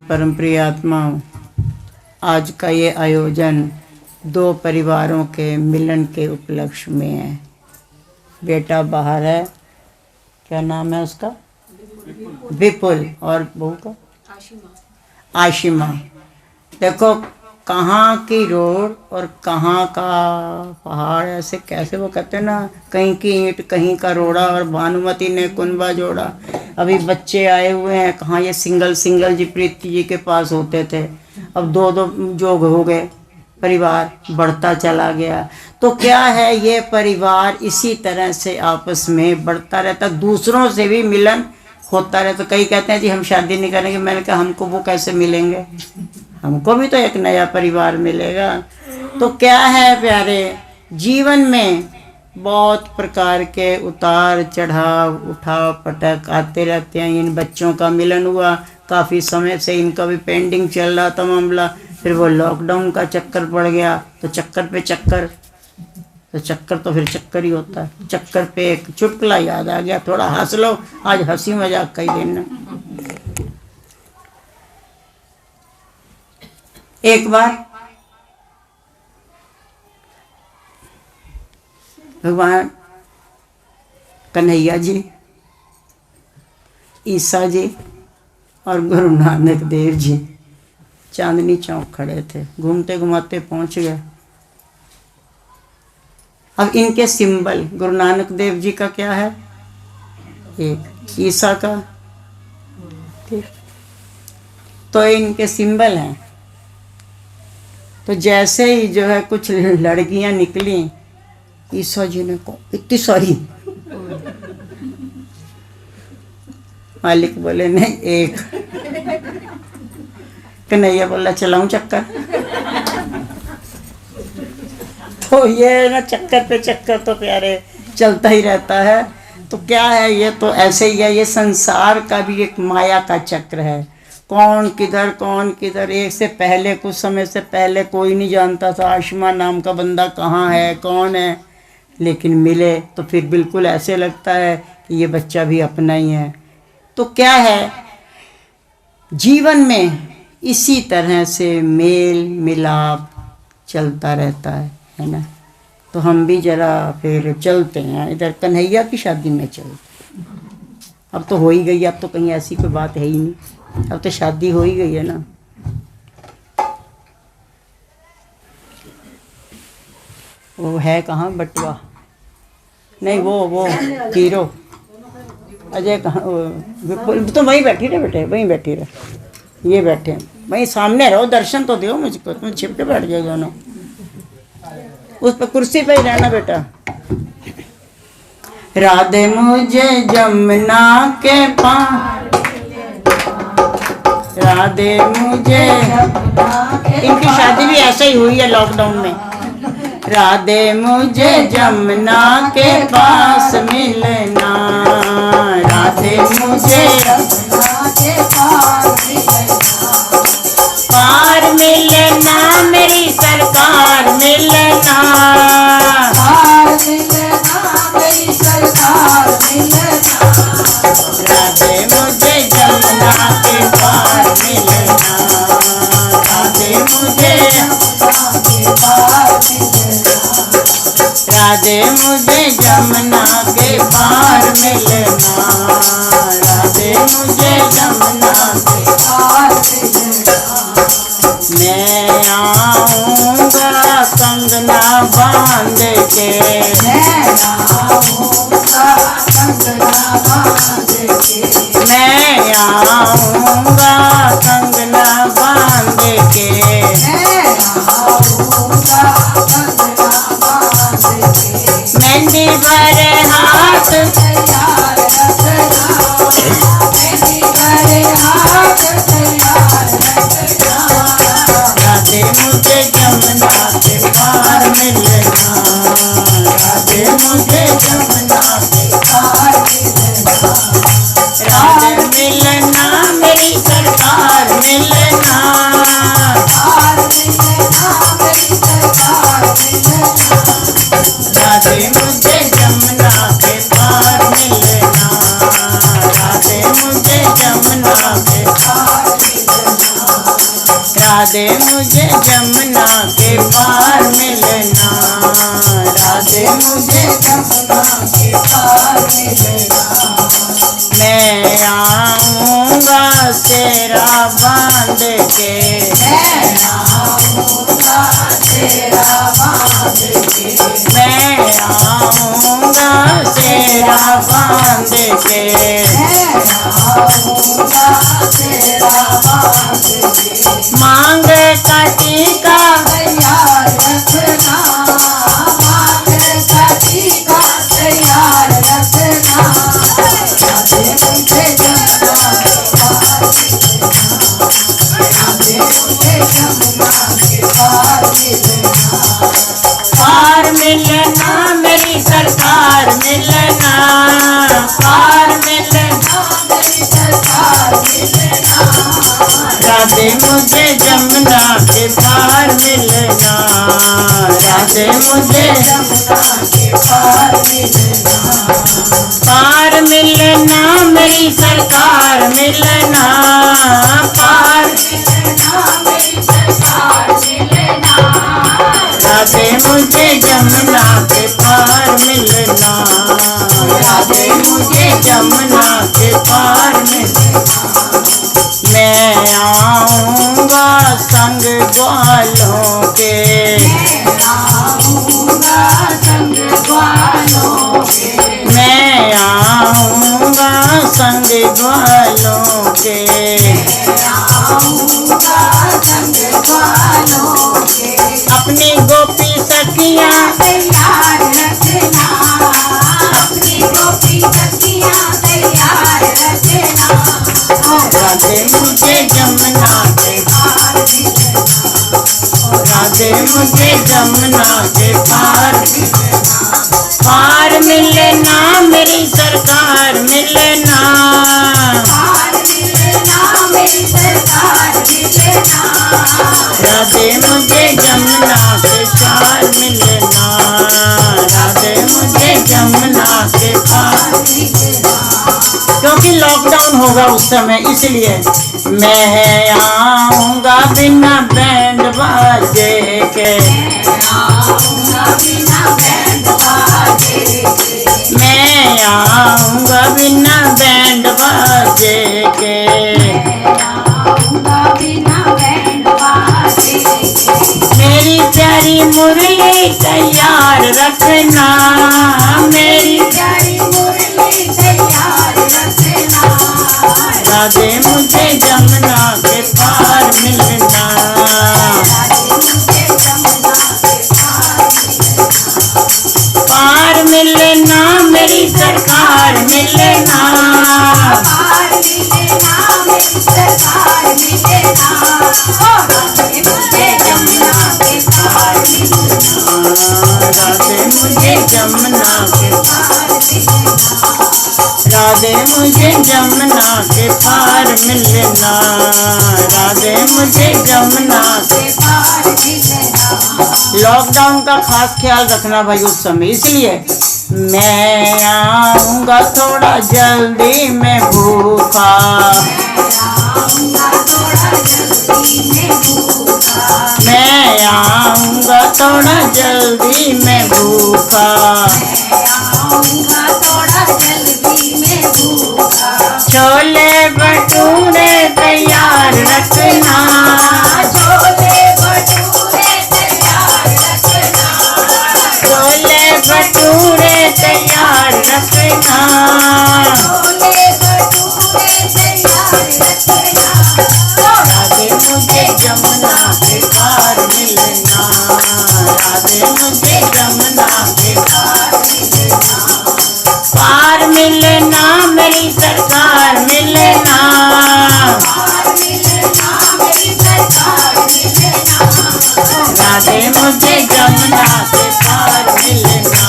परम प्रिय आत्मा, आज का ये आयोजन दो परिवारों के मिलन के उपलक्ष्य में है। बेटा बाहर है, क्या नाम है उसका? विपुल। और बहू का? आशिमा। देखो कहाँ की रोड और कहाँ का पहाड़, ऐसे कैसे वो कहते हैं ना, कहीं की ईंट कहीं का रोड़ा और भानुमति ने कुनबा जोड़ा। अभी बच्चे आए हुए हैं, कहाँ ये सिंगल जी प्रीति जी के पास होते थे, अब दो जोग हो गए, परिवार बढ़ता चला गया। तो क्या है, ये परिवार इसी तरह से आपस में बढ़ता रहता, दूसरों से भी मिलन होता रहता। कई कहते हैं जी हम शादी नहीं करेंगे, मैंने कहा हमको वो कैसे मिलेंगे, हमको भी तो एक नया परिवार मिलेगा। तो क्या है प्यारे, जीवन में बहुत प्रकार के उतार चढ़ाव, उठाव पटक आते रहते हैं। इन बच्चों का मिलन हुआ, काफ़ी समय से इनका भी पेंडिंग चल रहा था मामला, फिर वो लॉकडाउन का चक्कर पड़ गया, तो चक्कर पे चक्कर, तो चक्कर तो फिर चक्कर ही होता है। चक्कर पे एक चुटकुला याद आ गया, थोड़ा हंस लो, आज हंसी मजाक का ही दिन है। एक बार भगवान कन्हैया जी, ईसा जी और गुरु नानक देव जी चांदनी चौक खड़े थे, घूमते घुमाते पहुंच गए। अब इनके सिंबल, गुरु नानक देव जी का क्या है, एक, ईसा का, ठीक, तो इनके सिंबल हैं। तो जैसे ही जो है कुछ लड़कियां निकली, ईसा जी ने को इतनी सारी, मालिक बोले नहीं एक, कन्हैया बोला चलाऊं चक्कर। तो ये ना चक्कर पे चक्कर तो प्यारे चलता ही रहता है। तो क्या है, ये तो ऐसे ही है, ये संसार का भी एक माया का चक्र है। कौन किधर। एक से पहले, कुछ समय से पहले कोई नहीं जानता था आशिमा नाम का बंदा कहाँ है, कौन है, लेकिन मिले तो फिर बिल्कुल ऐसे लगता है कि ये बच्चा भी अपना ही है। तो क्या है, जीवन में इसी तरह से मेल मिलाप चलता रहता है ना। तो हम भी जरा फिर चलते हैं इधर कन्हैया की शादी में चलते। अब तो हो ही गई, अब तो कहीं ऐसी कोई बात है ही नहीं, अब तो शादी हो ही गई है ना। वो है कहाँ बटुआ, नहीं वो हीरो अजय कहाँ, तो वहीं बैठी रहे बेटे, वहीं बैठी रहे, ये बैठे वहीं सामने रहो, दर्शन तो दो मुझको, तुम छिप के बैठ जाओ दोनों, उस पर कुर्सी पे ही रहना बेटा। राधे मुझे जमुना के पार, राधे मुझे, इनकी शादी भी ऐसे ही हुई है लॉकडाउन में। राधे मुझे जमुना के पास मिलना, राधे मुझे जमुना के पार मिलना, मेरी सरकार मिलना, पार मिलना, मेरी सरकार मिलना, राधे मुझे जमुना के पार मिलना, राधे मुझे जमुना के पार मिलना, राधे मुझे जमुना के पार मिलना, राधे मुझे जमुना के पार मिलना। मैं आऊँगा कंगना बांध के, मैं आऊँगा कंगना बांध के, मैं आऊँगा कंगना बांध के, मैं आऊँगा कंगना बांध के, मेहंदी भरे हाथ तैयार रखना, मेहंदी भरे हाथ तैयार रखना, राधे मुझे जमुना के पार मिलना, राधे मुझे जमुना के पार मिलना, राधे मुझे जमुना के पार मिलना। मैं आऊँगा तेरा बांध के, मैं आऊँगा तेरा बांध के, मैं आऊँगा तेरा बांध के, मैं आऊँगा तेरा बांध के। मांग का टीका तैयार रखना, मांग का टीका तैयार रखना। राधे मुझे जमुना के पार मिलना, राधे मुझे जमुना के पार मिलना। पार मिलना मेरी सरकार मिलना, पार मिलना मेरी सरकार मिलना। राधे मुझे जमुना के पार मिलना, राधे मुझे जमुना के पार मिलना। पार मिलना मेरी सरकार मिलना, पार मिलना मेरी सरकार मिलना। राधे मुझे जमुना के पार मिलना, राधे मुझे जमुना के पार मिलना। मैं आऊँगा संग ग्वालों के, मैं आऊँगा संग ग्वालों के, मैं आऊँगा संग ग्वालों के, मैं आऊँगा संग ग्वालों के। अपनी गोपी सखियाँ तैयार रखना, अपनी गोपी सखियाँ तैयार रखना। राधे मुझे जमुना के पार मिलना, राधे मुझे जमुना के पार मिलना। पार मिलना मेरी सरकार मिलना, पार मिलना मेरी सरकार मिलना। राधे मुझे जमुना के पार मिलना, राधे मुझे जमुना के पार मिलना। क्योंकि लॉकडाउन होगा उस समय, इसलिए मैं आऊँगा बिना बैंड बाजे के, मैं आऊँगा बिना बैंड बाजे के, मैं आऊँगा बिना बैंड बाजे के, मैं आऊँगा बिना बैंड बाजे के। मेरी प्यारी मुरली तैयार रखना, मेरी प्यारी मुरली तैयार रखना। राधे मुझे जमुना के पार मिलना, राधे मुझे जमुना के पार मिलना। पार मिलना मेरी सरकार मिलना, पार मिलना मेरी सरकार मिलना। राधे मुझे जमुना के पार मिलना, राधे मुझे जमुना के पार मिलना। राधे मुझे जमुना के पार मिलना, राधे मुझे जमुना के पार मिलना। लॉकडाउन का खास ख्याल रखना भाई उस समय, इसलिए मैं आऊँगा थोड़ा जल्दी में भूखा, मैं आऊँगा थोड़ा जल्दी में भूखा, मैं आऊँगा थोड़ा जल्दी में भूखा, मैं आऊँगा थोड़ा जल्दी में भूखा। छोले भटूरे तैयार रखना, छोले भटूरे तैयार रखना, छोले भटूरे तैयार रखना, छोले भटूरे तैयार रखना। राधे मुझे जमुना के पार मिलना, राधे मुझे जमुना के पार मिलना। पार मिलना मेरी सरकार मिलना, पार मिलना मेरी सरकार मिलना। राधे मुझे जमुना के पार मिलना,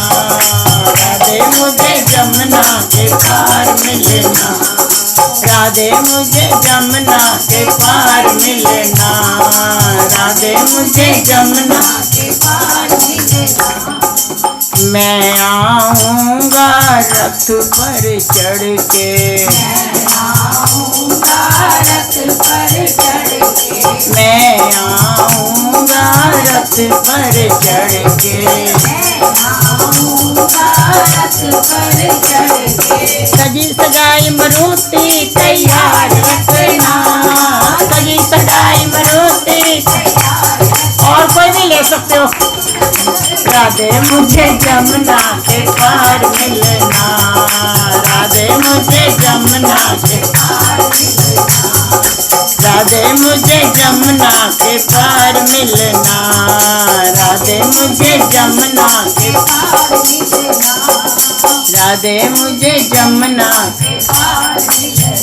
राधे मुझे जमुना के पार मिलना, राधे मुझे जमुना के पार मिलना, राधे मुझे जमुना के पार मिलना। मैं आऊँगा रथ पर चढ़ के, मैं आऊँगा रथ पर चढ़ के, मैं चढ़ के, सजी सजाई मारुति तैयार रखना, सजी सजाई मारुति। और कोई भी ले सकते हो। राधे मुझे जमुना के पार मिलना, राधे मुझे जमुना के पार मिलना, राधे मुझे जमुना के पार मिलना, राधे मुझे जमुना के पार मिलना, राधे मुझे जमुना के पार मिलना।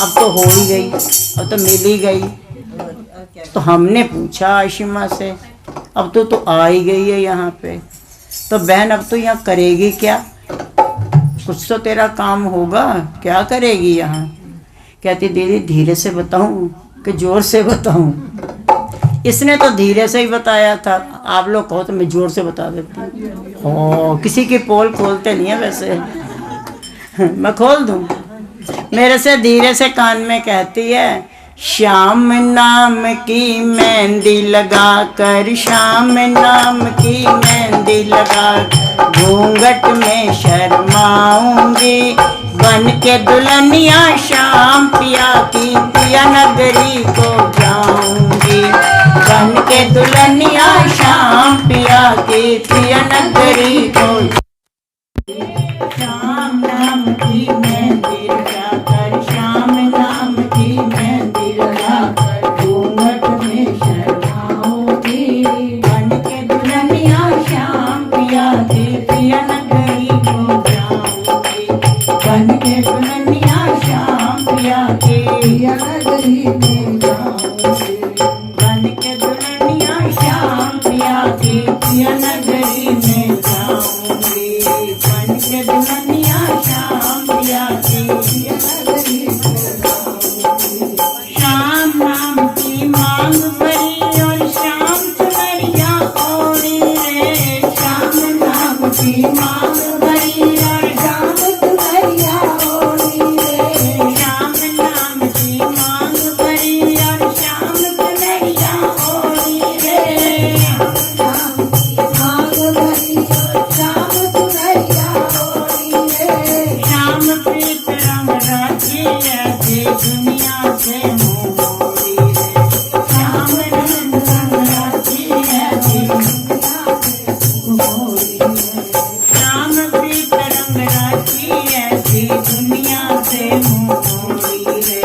अब तो हो ही गई, अब तो मिल ही गई। तो हमने पूछा आशिमा से, अब तो आ ही गई है यहाँ पे, तो बहन अब तो यहाँ करेगी क्या? कुछ तो तेरा काम होगा, क्या करेगी यहाँ? कहती दीदी धीरे से बताऊँ कि जोर से बताऊँ? इसने तो धीरे से ही बताया था, आप लोग कहो तो मैं जोर से बता देती हूँ। किसी की पोल खोलते नहीं है वैसे। मैं खोल दूँ? मेरे से धीरे से कान में कहती है, श्याम नाम की मेहंदी लगा कर, श्याम नाम की मेहंदी लगा, घूंघट में शर्माऊंगी, बन के दुल्हनिया श्याम पिया की पिया नगरी को जाऊंगी, बन के दुल्हनिया श्याम पिया की पिया नगरी को। श्याम नाम की मेहंदी लगा कर, श्याम नाम की मेहंदी लगा कर, घूंघट में शर्माऊंगी, बन के दुल्हनिया श्याम पिया की पिया नगरी को जाऊंगी, बन के दुल्हनिया श्याम पिया की पिया नगरी में जाऊंगी, बन के दुल्हनिया श्याम पिया की पिया नगरी में जाऊंगी, बन के दुल्हनिया श्याम पिया की पिया नगरी में जाऊंगी। श्याम नाम की मांग भरी और श्याम चुनरिया ओढ़ी रे, श्याम नाम की मांग भरी और श्याम चुनरिया ओढ़ी रे, श्याम नाम की मांग भरी और श्याम चुनरिया ओढ़ी रे, श्याम मांग भरी और श्याम चुनरिया ओढ़ी रे, श्याम प्रीत रंग राखी ऐसी दुनिया से मोड़ी रे, श्याम रंग राखी ऐसी दुनिया से मोड़ी रे, श्याम प्रीत रंग राखी ऐसी दुनिया से मोड़ी रे,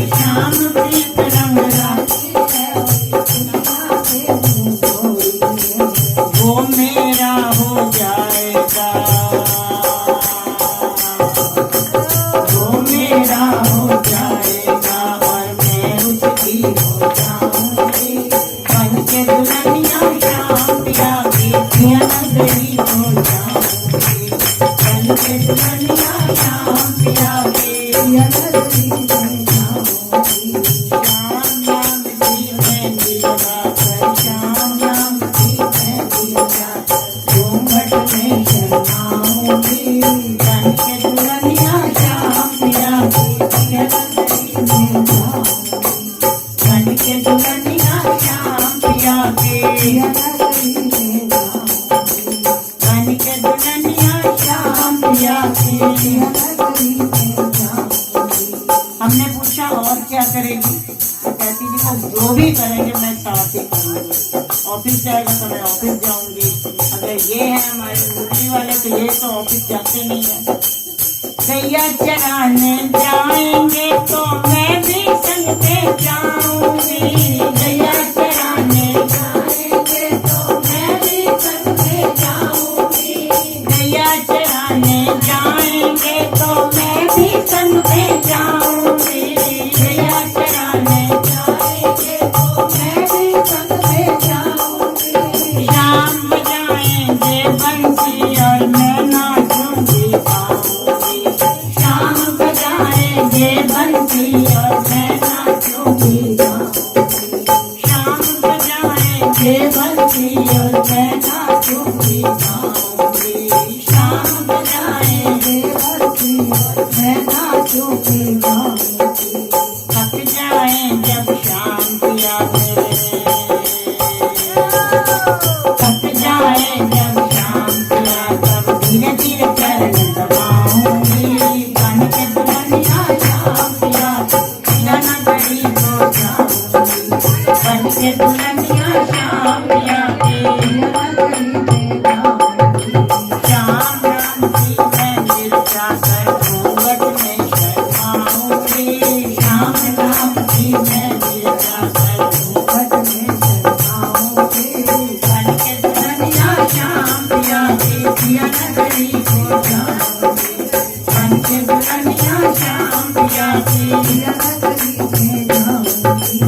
श्याम प्रीत रंग राखी ऐसी दुनिया से मोड़ी रे, वो मेरा हो जाएगा, वो मेरा हो जाएगा और मैं उसकी हो जाऊंगी, बन के दुल्हनिया श्याम पिया की पिया नगरी को जाऊंगी, बन के दुल्हनिया श्याम पिया की पिया नगरी में जाऊंगी। श्याम नाम की मेहंदी लगा कर, श्याम नाम की मेहंदी लगा कर, घूंघट में शर्माऊंगी, बन के दुल्हनिया श्याम पिया की पिया नगरी में जाऊंगी, बन के दुल्हनिया श्याम पिया की पिया नगरी में जाऊंगी, बन के दुल्हनिया श्याम पिया की पिया नगरी में जाऊंगी। हमने पूछा और क्या करेगी? तो कहती जी वो जो भी करेंगे मैं साथ ही करूंगी। ऑफिस जाएगा तो मैं ऑफिस जाऊंगी। अगर ये है हमारे मुरली वाले तो ये तो ऑफिस जाते नहीं है। गैया चराने जाएंगे तो मैं भी संग पे जाऊंगी, गैया चराने जाएंगे तो मैं भी संग पे जाऊंगी, गैया चराने जाएंगे तो मैं भी संग पे जाऊंगी, गैया चराने जाएंगे तो मैं भी संग पे जाऊंगी। शाम बजाएंगे बंसी और मैं नाचूंगी गाऊंगी, शाम बजाएंगे बंसी और मैं नाचूंगी गाऊंगी, शाम बजाएंगे बंसी और मैं नाचूंगी गाऊंगी, शाम बजाएंगे बंसी और मैं नाचूंगी गाऊंगी। थक जाए जब शाम पिया मेरे, थक के दुल्हनिया श्याम पिया की श्याम राम की मैं गिरजा कर घूंघट में शर्माऊंगी। श्याम राम की मैं गिरजा कर घूंघट में शर्माऊंगी। बन के दुल्हनिया श्याम पिया की पिया नगरी को जाऊंगी। बन के दुल्हनिया श्याम पिया की पिया नगरी में जाऊंगी।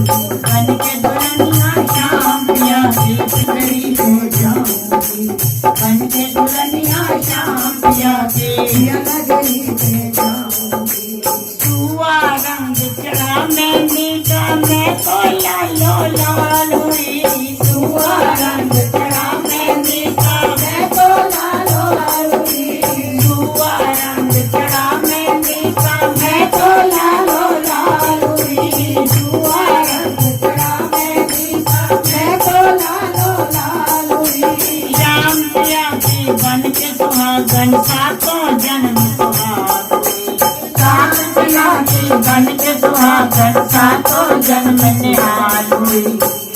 बन के दुल्हनिया श्याम पिया की नगरी को जाऊंगी। बन के दुल्हनिया श्याम पिया की पिया नगरी में जाऊंगी। सुआ रंग चढ़ा मेहंदी का मैं तो लालो लाल हुई। सुआ रंग चढ़ा मेहंदी का मैं तो लालो लाल हुई। सुआ रंग चढ़ा मेहंदी का मैं तो लालो लाल हुई। सुआ रंग चढ़ा मेहंदी का मैं तो लालो लाल हुई। श्याम पिया की बन के सुहागन सातों जन्म सुहाग हुई। श्याम पिया की बन के सुहागन सातों जन्म निहाल हुई।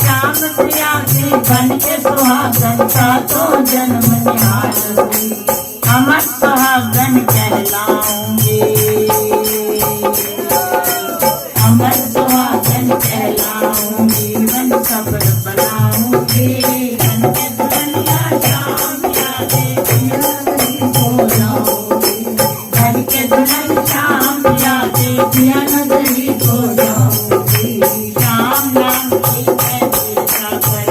श्याम पिया की बन के सुहागन सातों जन्म निहाल हुई। अमर सुहागन कहलाऊंगी। अमर सुहागन कहलाऊंगी। मन सब्र बनाऊंगी। बन के दुल्हनिया श्याम पिया की पिया नगरी को जाऊंगी। बन के दुल्हन श्याम पिया की पिया नगरी को जाऊंगी। श्याम राम की मैं गिरजा कर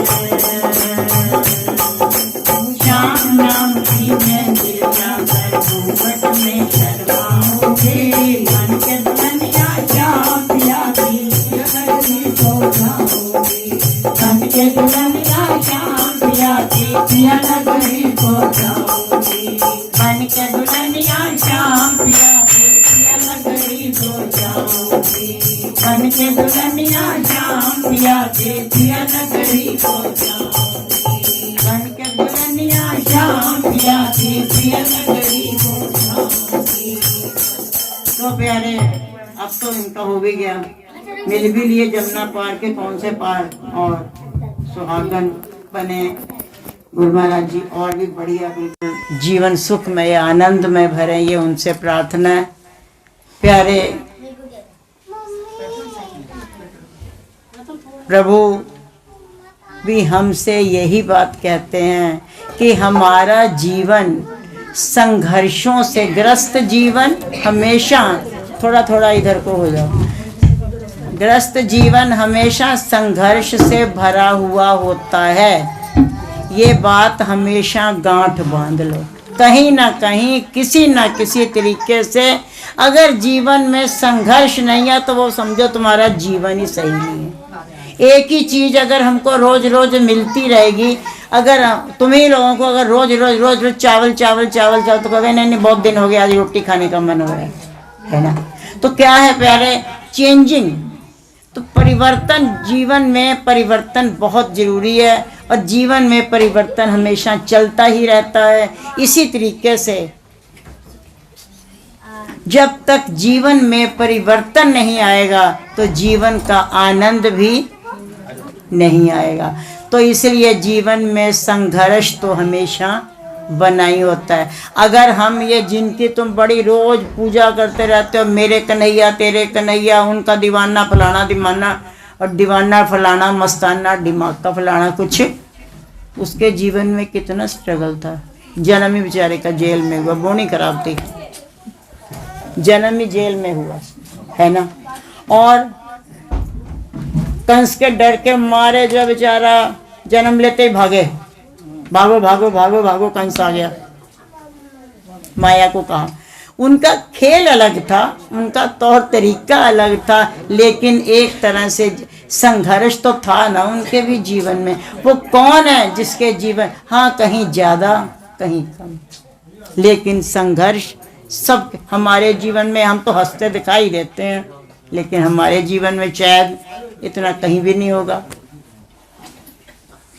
श्याम राम की मैं गिरजा कर घूंघट में शर्माऊंगी। बन के दुल्हनिया श्याम पिया की पिया नगरी को जाऊंगी। बन के दुल्हनिया श्याम पिया की पिया नगरी को जाऊंगी। बन के दुल्हनिया श्याम पिया की पिया नगरी को जाऊंगी। बन के दुल्हनिया श्याम पिया की पिया नगरी को जाऊंगी। बन के दुल्हनिया श्याम पिया की पिया नगरी को जाऊंगी। तो प्यारे, अब तो इनका हो भी गया, मिल भी लिए जमुना पार के कौन से पार, और सुहागन बने गुरु महाराज जी और भी बढ़िया बिल्कुल जीवन सुखमय आनंदमय भरे, ये उनसे प्रार्थना है। प्यारे प्रभु भी हमसे यही बात कहते हैं कि हमारा जीवन संघर्षों से ग्रस्त जीवन हमेशा, थोड़ा थोड़ा इधर को हो जाओ, ग्रस्त जीवन हमेशा संघर्ष से भरा हुआ होता है। ये बात हमेशा गांठ बांध लो। कहीं ना कहीं किसी ना किसी तरीके से अगर जीवन में संघर्ष नहीं है तो वो समझो तुम्हारा जीवन ही सही नहीं है। एक ही चीज़ अगर हमको रोज रोज मिलती रहेगी, अगर तुम्ही लोगों को अगर रोज रोज रोज रोज चावल चावल चावल चावल तो कहोगे नहीं बहुत दिन हो गया आज रोटी खाने का मन हो रहा है ना। तो क्या है प्यारे, चेंजिंग, तो परिवर्तन, जीवन में परिवर्तन बहुत ज़रूरी है और जीवन में परिवर्तन हमेशा चलता ही रहता है। इसी तरीके से जब तक जीवन में परिवर्तन नहीं आएगा तो जीवन का आनंद भी नहीं आएगा। तो इसलिए जीवन में संघर्ष तो हमेशा बना ही होता है। अगर हम ये जिनकी तुम बड़ी रोज पूजा करते रहते हो, मेरे कन्हैया तेरे कन्हैया, उनका दीवाना फलाना दीवाना और दीवाना फलाना मस्ताना दिमाग का फलाना, कुछ उसके जीवन में कितना स्ट्रगल था। जन्म ही बेचारे का जेल में हुआ, बोनी खराब थी, जन्म ही जेल में हुआ है ना। और कंस के डर के मारे जो बेचारा जन्म लेते ही भागे, भागो भागो भागो भागो, कंस आ गया, माया को कहा। उनका खेल अलग था, उनका तौर तरीका अलग था, लेकिन एक तरह से संघर्ष तो था ना उनके भी जीवन में। वो कौन है जिसके जीवन, हाँ कहीं ज़्यादा कहीं कम, लेकिन संघर्ष सब हमारे जीवन में। हम तो हंसते दिखाई देते हैं, लेकिन हमारे जीवन में शायद इतना कहीं भी नहीं होगा।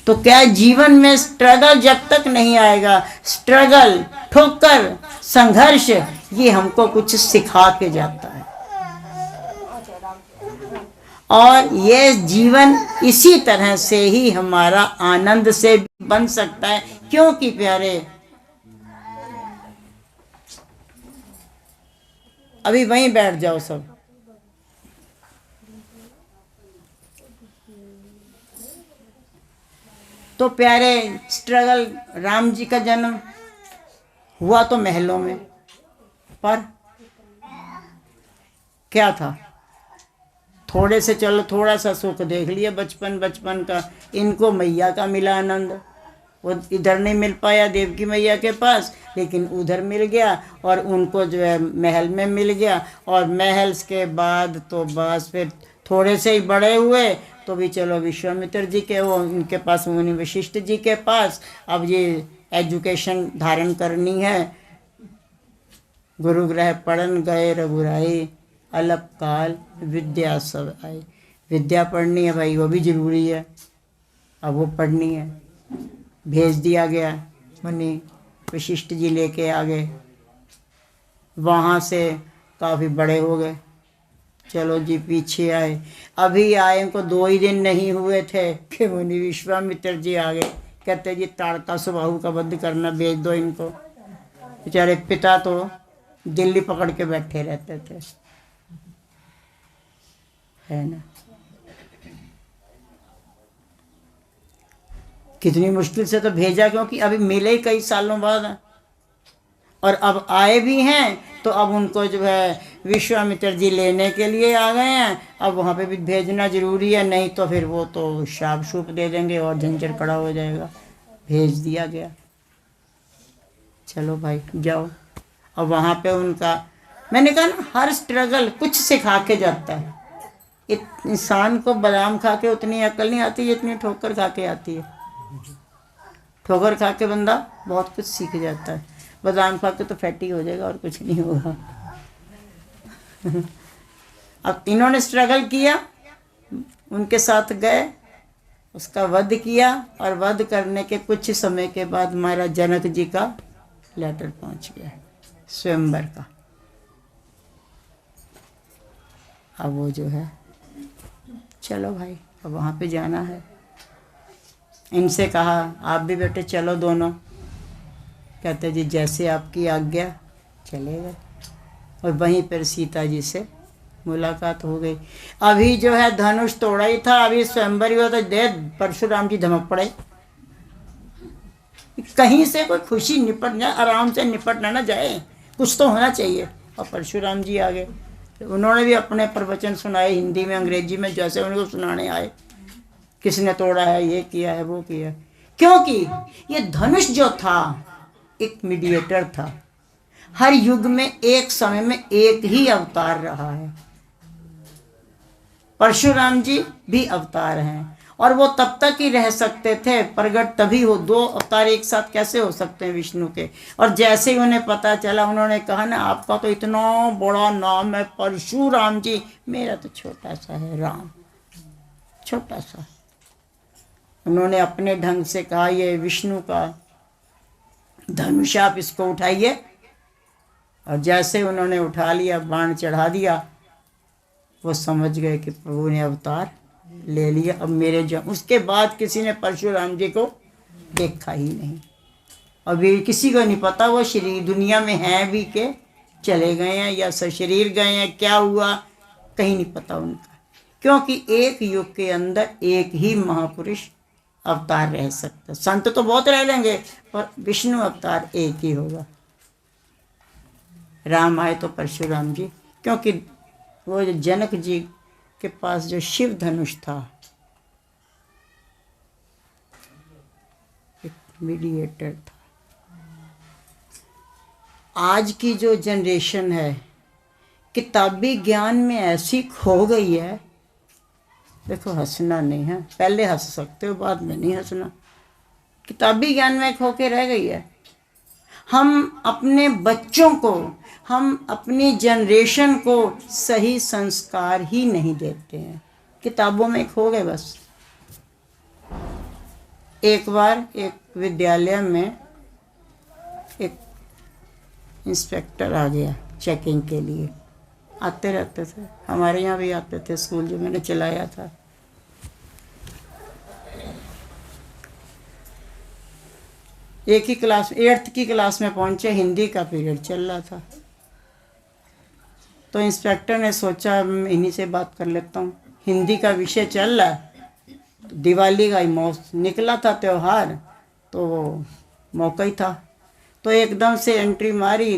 तो क्या जीवन में स्ट्रगल जब तक नहीं आएगा, स्ट्रगल, ठोकर, संघर्ष, ये हमको कुछ सिखा के जाता है। और ये जीवन इसी तरह से ही हमारा आनंद से बन सकता है। क्योंकि प्यारे, अभी वहीं बैठ जाओ सब। तो प्यारे, स्ट्रगल, राम जी का जन्म हुआ तो महलों में, पर क्या था, थोड़े से चलो थोड़ा सा सुख देख लिया बचपन बचपन का। इनको मैया का मिला आनंद, वो इधर नहीं मिल पाया देवकी मैया के पास, लेकिन उधर मिल गया, और उनको जो है महल में मिल गया। और महल के बाद तो बस फिर थोड़े से ही बड़े हुए तो भी चलो विश्वामित्र जी के, वो उनके पास, मुनि वशिष्ठ जी के पास अब ये एजुकेशन धारण करनी है। गुरु ग्रह पढ़न गए रघुराई, अल्पकाल विद्या सब आई। विद्या पढ़नी है भाई, वो भी ज़रूरी है, अब वो पढ़नी है। भेज दिया गया, मुनि वशिष्ठ जी लेके आ गए। वहाँ से काफ़ी बड़े हो गए, चलो जी पीछे आए। अभी आए को 2 ही दिन नहीं हुए थे कि मुनि विश्वामित्र जी आ गए। कहते जी ताड़का सुबाहु का वध करना, भेज दो इनको। बेचारे पिता तो दिल्ली पकड़ के बैठे रहते थे, है ना। कितनी मुश्किल से तो भेजा, क्योंकि अभी मिले ही कई सालों बाद हैं, और अब आए भी हैं तो अब उनको जो है विश्वामित्र जी लेने के लिए आ गए हैं। अब वहाँ पे भी भेजना ज़रूरी है, नहीं तो फिर वो तो शाप शूप दे देंगे और झंझट खड़ा हो जाएगा। भेज दिया गया, चलो भाई जाओ। और वहाँ पे उनका, मैंने कहा ना, हर स्ट्रगल कुछ सिखा के जाता है। इंसान को बादाम खा के उतनी अकल नहीं आती जितनी ठोकर खा के आती है। ठोकर खा के बंदा बहुत कुछ सीख जाता है, बादाम खा के तो फैटी हो जाएगा और कुछ नहीं होगा। अब इन्होंने स्ट्रगल किया, उनके साथ गए, उसका वध किया, और वध करने के कुछ समय के बाद महाराज जनक जी का लेटर पहुंच गया, स्वयंवर का। अब वो जो है, चलो भाई अब वहाँ पे जाना है। इनसे कहा आप भी बेटे चलो दोनों। कहते जी जैसे आपकी आज्ञा, चले गए। और वहीं पर सीता जी से मुलाकात हो गई। अभी जो है धनुष तोड़ा ही था, अभी स्वयंवर हुआ तो दे परशुराम जी धमक पड़े। कहीं से कोई खुशी निपट जाए, आराम से निपटना ना जाए, कुछ तो होना चाहिए। और परशुराम जी आ गए, उन्होंने भी अपने प्रवचन सुनाए हिंदी में अंग्रेजी में, जैसे उनको सुनाने आए। किसने तोड़ा है, ये किया है, वो किया है। क्योंकि ये धनुष जो था एक मीडिएटर था। हर युग में एक समय में एक ही अवतार रहा है। परशुराम जी भी अवतार हैं, और वो तब तक ही रह सकते थे, प्रगट तभी हो। 2 अवतार एक साथ कैसे हो सकते हैं विष्णु के। और जैसे ही उन्हें पता चला, उन्होंने कहा ना आपका तो इतना बड़ा नाम है परशुराम जी, मेरा तो छोटा सा है राम, छोटा सा। उन्होंने अपने ढंग से कहा ये विष्णु का धनुष, आप इसको उठाइए। और जैसे उन्होंने उठा लिया, बाण चढ़ा दिया, वो समझ गए कि प्रभु ने अवतार ले लिया। अब मेरे जो, उसके बाद किसी ने परशुराम जी को देखा ही नहीं। अभी किसी को नहीं पता वो शरीर दुनिया में हैं भी के चले गए हैं या सशरीर गए हैं, क्या हुआ कहीं नहीं पता उनका। क्योंकि एक युग के अंदर एक ही महापुरुष अवतार रह सकता। संत तो बहुत रह लेंगे, पर विष्णु अवतार एक ही होगा। राम आए तो परशुराम जी, क्योंकि वो जो जनक जी के पास जो शिव धनुष था, एक मीडिएटर था। आज की जो जनरेशन है किताबी ज्ञान में ऐसी खो गई है, देखो हंसना नहीं है, पहले हंस सकते हो बाद में नहीं हंसना। किताबी ज्ञान में खो के रह गई है। हम अपने बच्चों को, हम अपनी जनरेशन को सही संस्कार ही नहीं देते हैं, किताबों में खो गए बस। एक बार एक विद्यालय में एक इंस्पेक्टर आ गया चेकिंग के लिए। आते रहते थे, हमारे यहाँ भी आते थे स्कूल जो मैंने चलाया था। एक ही क्लास 8th की क्लास में पहुंचे, हिंदी का पीरियड चल रहा था। तो इंस्पेक्टर ने सोचा इन्हीं से बात कर लेता हूँ, हिंदी का विषय चल रहा है, दिवाली का ही निकला था त्यौहार, तो वो मौका ही था। तो एकदम से एंट्री मारी,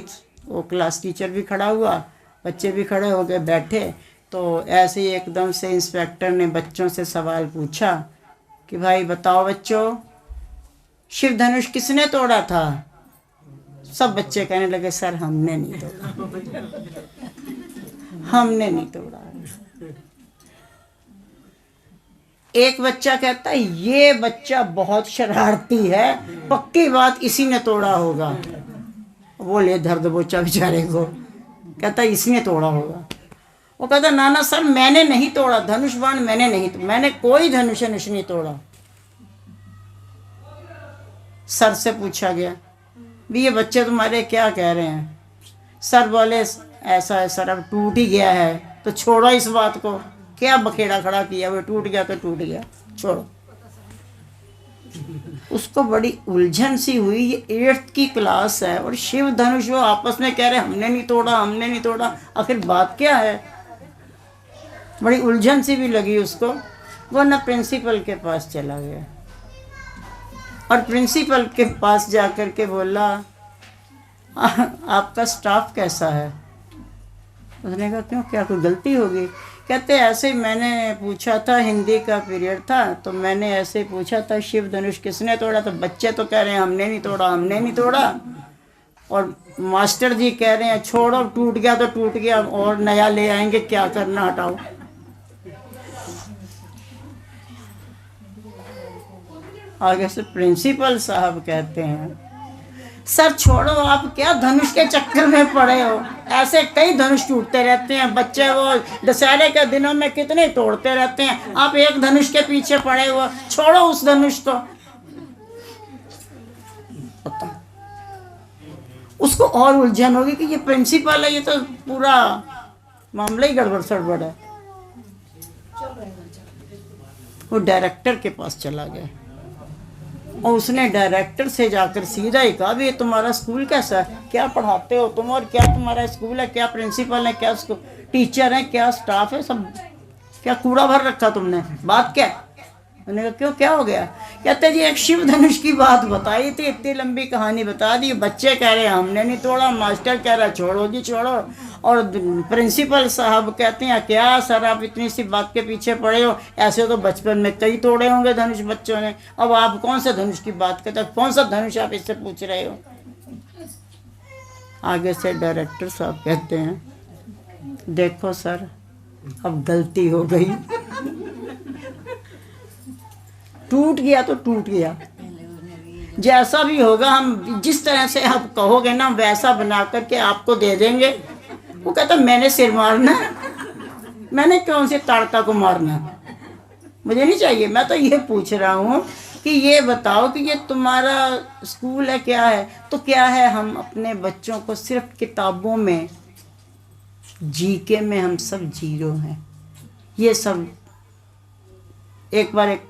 वो क्लास टीचर भी खड़ा हुआ, बच्चे भी खड़े हो गए बैठे। तो ऐसे ही एकदम से इंस्पेक्टर ने बच्चों से सवाल पूछा कि भाई बताओ बच्चों, शिव धनुष किसने तोड़ा था? सब बच्चे कहने लगे सर हमने नहीं तोड़ा, हमने नहीं तोड़ा। एक बच्चा कहता है ये बच्चा बहुत शरारती है, पक्की बात इसी ने तोड़ा होगा। बोले दर्द बोचा बेचारे को, कहता इसने तोड़ा होगा। वो कहता ना ना सर मैंने नहीं तोड़ा, धनुष बाण मैंने नहीं, मैंने कोई धनुष नहीं तोड़ा। सर से पूछा गया भी ये बच्चे तुम्हारे क्या कह रहे हैं? सर बोले ऐसा है सर, अब टूट ही गया है तो छोड़ो इस बात को, क्या बखेड़ा खड़ा किया, वो टूट गया तो टूट गया, छोड़ो। उसको बड़ी उलझन सी हुई, ये 8th की क्लास है और शिव धनुष वो आपस में कह रहे हमने नहीं तोड़ा, हमने नहीं तोड़ा, आखिर बात क्या है? बड़ी उलझन सी भी लगी उसको। वो ना प्रिंसिपल के पास चला गया और प्रिंसिपल के पास जाकर के बोला आपका स्टाफ कैसा है? उसने कहा क्यों, क्या कोई गलती होगी? कहते ऐसे ही मैंने पूछा था, हिंदी का पीरियड था तो मैंने ऐसे ही पूछा था शिव धनुष किसने तोड़ा, तो बच्चे तो कह रहे हैं हमने नहीं तोड़ा, हमने नहीं तोड़ा, और मास्टर जी कह रहे हैं छोड़ो टूट गया तो टूट गया और नया ले आएंगे, क्या करना, हटाओ। आगे से प्रिंसिपल साहब कहते हैं सर छोड़ो, आप क्या धनुष के चक्कर में पड़े हो, ऐसे कई धनुष टूटते रहते हैं, बच्चे वो दशहरे के दिनों में कितने तोड़ते रहते हैं, आप एक धनुष के पीछे पड़े हो, छोड़ो उस धनुष को। पता उसको और उलझन होगी कि ये प्रिंसिपल है, ये तो पूरा मामला ही गड़बड़ सड़बड़ है। वो डायरेक्टर के पास चला गया और उसने डायरेक्टर से जाकर सीधा ही कहा भी तुम्हारा स्कूल कैसा है, क्या पढ़ाते हो तुम, और क्या तुम्हारा स्कूल है, क्या प्रिंसिपल है, क्या टीचर है, क्या स्टाफ है, सब क्या कूड़ा भर रखा तुमने, बात क्या? मैंने कहा क्यों, क्या हो गया? कहते जी एक शिव धनुष की बात बताई थी, इतनी लंबी कहानी बता दी, बच्चे कह रहे हैं हमने नहीं तोड़ा, मास्टर कह रहा छोड़ो जी छोड़ो, और प्रिंसिपल साहब कहते हैं क्या सर आप इतनी सी बात के पीछे पड़े हो, ऐसे तो बचपन में कई तोड़े होंगे धनुष बच्चों ने, अब आप कौन सा धनुष की बात करते हो, कौन सा धनुष आप इससे पूछ रहे हो? आगे से डायरेक्टर साहब कहते हैं देखो सर अब गलती हो गई, टूट गया तो टूट गया, जैसा भी होगा हम जिस तरह से आप कहोगे ना वैसा बना करके आपको दे देंगे। वो कहता मैंने सिर मारना है, मैंने कौन से ताड़का को मारना है, मुझे नहीं चाहिए। मैं तो ये पूछ रहा हूँ कि ये बताओ कि ये तुम्हारा स्कूल है क्या है, तो क्या है हम अपने बच्चों को सिर्फ किताबों में, जीके में हम सब जीरो हैं। ये सब एक बार एक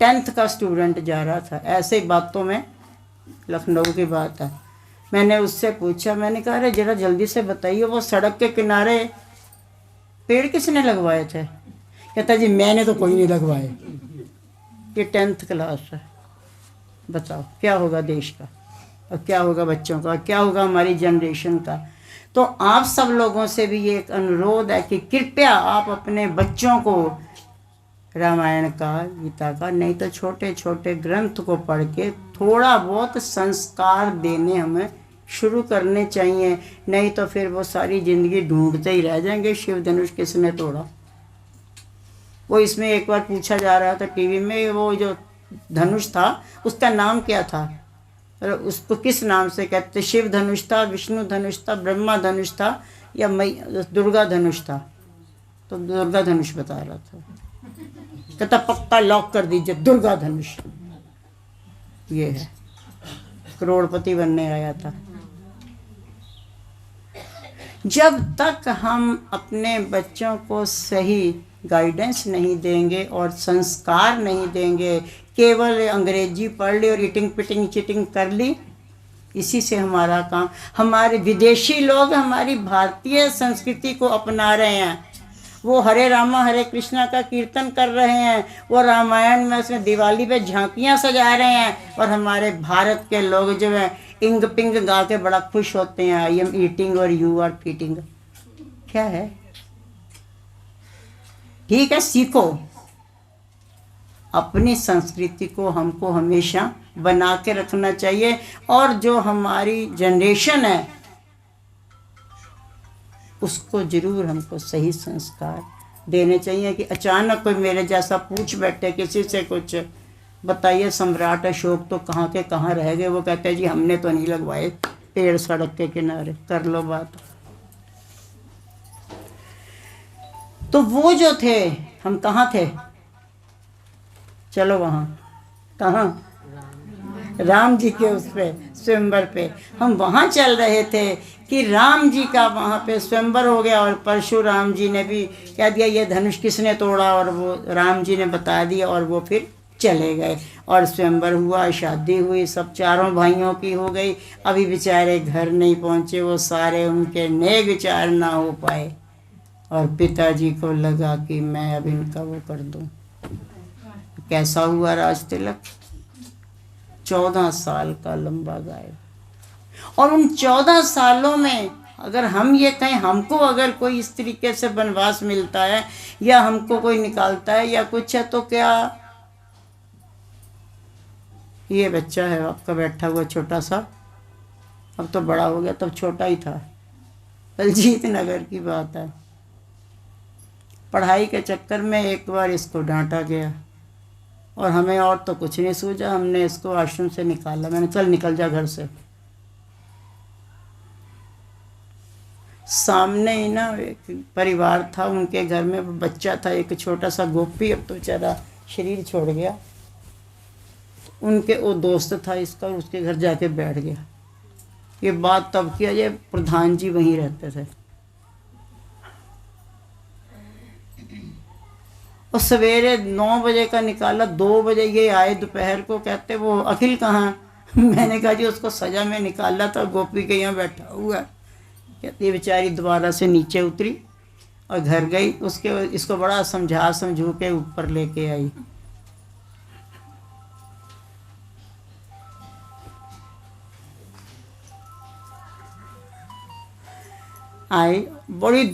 10th का स्टूडेंट जा रहा था ऐसे ही बातों में, लखनऊ की बात है, मैंने उससे पूछा, मैंने कहा अरे जरा जल्दी से बताइए वो सड़क के किनारे पेड़ किसने लगवाए थे? कहता जी मैंने तो कोई नहीं लगवाए। ये 10th क्लास है, बताओ क्या होगा देश का और क्या होगा बच्चों का, क्या होगा हमारी जनरेशन का। तो आप सब लोगों से भी ये एक अनुरोध है कि कृपया आप अपने बच्चों को रामायण का, गीता का, नहीं तो छोटे छोटे ग्रंथ को पढ़ के थोड़ा बहुत संस्कार देने हमें शुरू करने चाहिए, नहीं तो फिर वो सारी ज़िंदगी ढूंढते ही रह जाएंगे शिव धनुष किसने तोड़ा। वो इसमें एक बार पूछा जा रहा था टीवी में, वो जो धनुष था उसका नाम क्या था, और उसको किस नाम से कहते, शिव धनुष था, विष्णु धनुष था, ब्रह्मा धनुष था या दुर्गा धनुष था? तो दुर्गा धनुष बता रहा था। कहता पक्का लॉक कर दीजिए दुर्गा धनुष, ये है, करोड़पति बनने आया था। जब तक हम अपने बच्चों को सही गाइडेंस नहीं देंगे और संस्कार नहीं देंगे, केवल अंग्रेजी पढ़ ली और ईटिंग पिटिंग चिटिंग कर ली, इसी से हमारा काम। हमारे विदेशी लोग हमारी भारतीय संस्कृति को अपना रहे हैं। वो हरे रामा हरे कृष्णा का कीर्तन कर रहे हैं, वो रामायण में उसमें दिवाली पे झांकियाँ सजा रहे हैं, और हमारे भारत के लोग जो है इंग पिंग गा के बड़ा खुश होते हैं, आई एम ईटिंग और यू आर फीटिंग। क्या है? ठीक है, सीखो। अपनी संस्कृति को हमको हमेशा बना के रखना चाहिए, और जो हमारी जनरेशन है उसको जरूर हमको सही संस्कार देने चाहिए। कि अचानक कोई मेरे जैसा पूछ बैठे किसी से कुछ, बताइए सम्राट अशोक तो कहाँ के कहाँ रह गए, वो कहते हैं जी हमने तो नहीं लगवाए पेड़ सड़क के किनारे, कर लो बात। तो वो जो थे, हम कहाँ थे? चलो वहाँ, कहाँ? राम जी के उस पे स्वयंवर पे हम वहाँ चल रहे थे कि राम जी का वहाँ पे स्वयंवर हो गया, और परशुराम जी ने भी कह दिया ये धनुष किसने तोड़ा, और वो राम जी ने बता दिया, और वो फिर चले गए और स्वयंवर हुआ, शादी हुई, सब चारों भाइयों की हो गई। अभी बेचारे घर नहीं पहुँचे, वो सारे उनके नेक विचार ना हो पाए, और पिताजी को लगा कि मैं अब इनका वो कर दूं। कैसा हुआ राज तिलक? 14 साल का लंबा गायब। और उन 14 सालों में अगर हम ये कहें हमको अगर कोई इस तरीके से वनवास मिलता है, या हमको कोई निकालता है या कुछ है, तो क्या ये बच्चा है आपका बैठा हुआ छोटा सा, अब तो बड़ा हो गया, तब छोटा ही था, बलजीत नगर की बात है। पढ़ाई के चक्कर में एक बार इसको डांटा गया, और हमें और तो कुछ नहीं सूझा, हमने इसको आश्रम से निकाला। मैंने चल निकल जा घर से। सामने ही ना एक परिवार था, उनके घर में बच्चा था एक छोटा सा गोपी, अब तो बेचारा शरीर छोड़ गया। उनके वो दोस्त था इसका, उसके घर जाके बैठ गया। ये बात तब किया ये प्रधान जी वहीं रहते थे। और सवेरे 9 बजे का निकाला, 2 बजे ये आए दोपहर को, कहते वो अखिल कहाँ? मैंने कहा जी उसको सजा में निकाला था, गोपी के यहाँ बैठा हुआ। कहती बेचारी दोबारा से नीचे उतरी और घर गई। उसके इसको बड़ा समझू के ऊपर लेके आई। आई बड़ी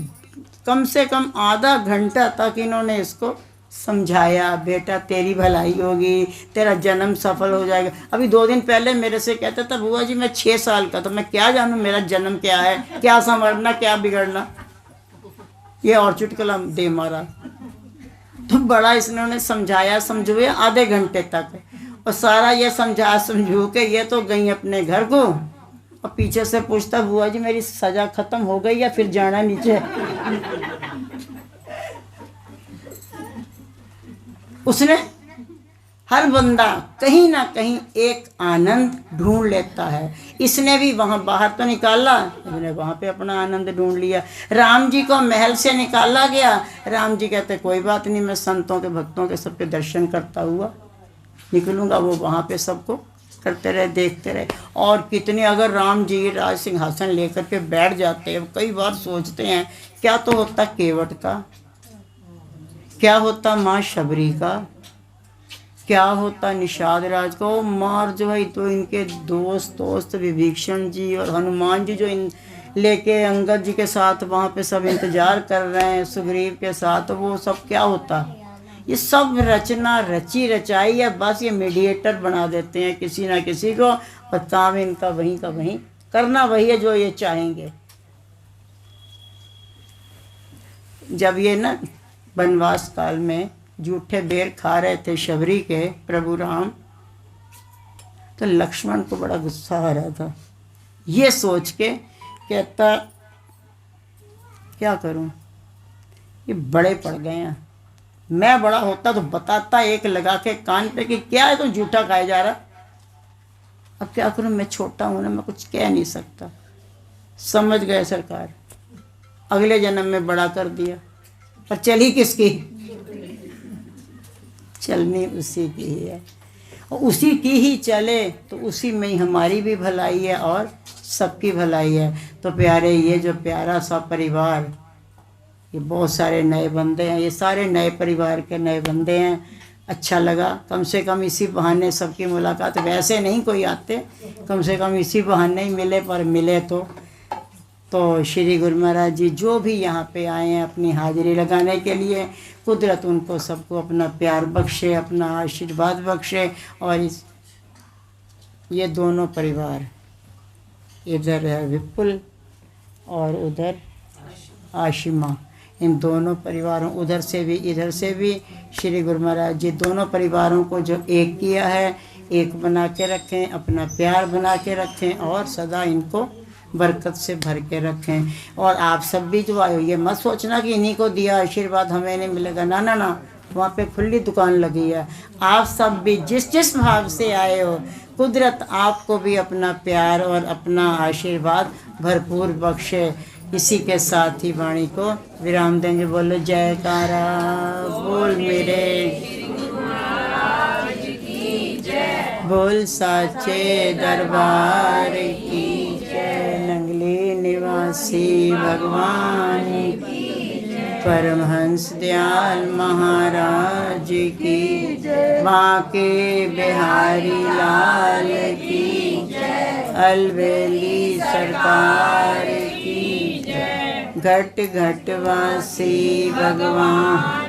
कम से कम आधा घंटा तक इन्होंने इसको समझाया, बेटा तेरी भलाई होगी, तेरा जन्म सफल हो जाएगा। अभी 2 दिन पहले मेरे से कहता था बुआ जी मैं 6 साल का था, मैं क्या जानूँ मेरा जन्म क्या है, क्या संवरना क्या बिगड़ना। ये और चुटकुला दे मारा। तो बड़ा इसने समझाया समझुए आधे घंटे तक, और सारा ये समझू के ये तो गई अपने घर को, और पीछे से पूछता बुआ जी मेरी सजा खत्म हो गई या फिर जाना नीचे। उसने हर बंदा कहीं ना कहीं एक आनंद ढूंढ लेता है। इसने भी वहाँ बाहर तो निकाला, इसने वहाँ पे अपना आनंद ढूंढ लिया। राम जी को महल से निकाला गया, राम जी कहते कोई बात नहीं, मैं संतों के भक्तों के सबके दर्शन करता हुआ निकलूँगा। वो वहाँ पे सबको करते रहे, देखते रहे। और कितने अगर राम जी राज सिंहासन लेकर के बैठ जाते हैं, कई बार सोचते हैं क्या तो होता केवट का, क्या होता माँ शबरी का, क्या होता निषाद राज का। वो मार जो है तो इनके दोस्त विभीषण जी और हनुमान जी जो इन लेके अंगद जी के साथ वहाँ पे सब इंतजार कर रहे हैं सुग्रीव के साथ, वो सब क्या होता। ये सब रचना रची रचाई है, बस ये मीडिएटर बना देते हैं किसी ना किसी को, और काम इनका वहीं का वहीं करना वही है जो ये चाहेंगे। जब ये ना वनवास काल में जूठे बेर खा रहे थे शबरी के प्रभु राम, तो लक्ष्मण को बड़ा गुस्सा आ रहा था। ये सोच के कहता क्या करूं, ये बड़े पड़ गए हैं, मैं बड़ा होता तो बताता एक लगा के कान पे कि क्या है तो जूठा खाया जा रहा। अब क्या करूं, मैं छोटा हूं ना, मैं कुछ कह नहीं सकता। समझ गए सरकार, अगले जन्म में बड़ा कर दिया, पर चली किसकी? चलनी उसी की ही है, और उसी की ही चले तो उसी में ही हमारी भी भलाई है और सबकी भलाई है। तो प्यारे, ये जो प्यारा सा परिवार, ये बहुत सारे नए बंदे हैं, ये सारे नए परिवार के नए बंदे हैं। अच्छा लगा, कम से कम इसी बहाने सबकी मुलाकात, वैसे नहीं कोई आते, कम से कम इसी बहाने ही मिले, पर मिले तो श्री गुरु महाराज जी जो भी यहाँ पे आए हैं अपनी हाजिरी लगाने के लिए, कुदरत उनको सबको अपना प्यार बख्शे, अपना आशीर्वाद बख्शे। और ये दोनों परिवार, इधर है विपुल और उधर आशिमा, इन दोनों परिवारों, उधर से भी इधर से भी, श्री गुरु महाराज जी दोनों परिवारों को जो एक किया है, एक बना के रखें, अपना प्यार बना के रखें और सदा इनको बरकत से भर के रखें। और आप सब भी जो आए हो, ये मत सोचना कि इन्हीं को दिया आशीर्वाद हमें नहीं मिलेगा, ना ना ना, वहाँ पे खुली दुकान लगी है। आप सब भी जिस जिस भाव से आए हो, कुदरत आपको भी अपना प्यार और अपना आशीर्वाद भरपूर बख्शे। इसी के साथ ही वाणी को विराम देंगे। बोलो जयकारा बोल मेरे, बोल साचे दरबार की जय। नंगली निवासी भगवान की, परमहंस दयाल महाराज की, माँ के बिहारी लाल की, अलवेली सरकार की, घट घट वासी भगवान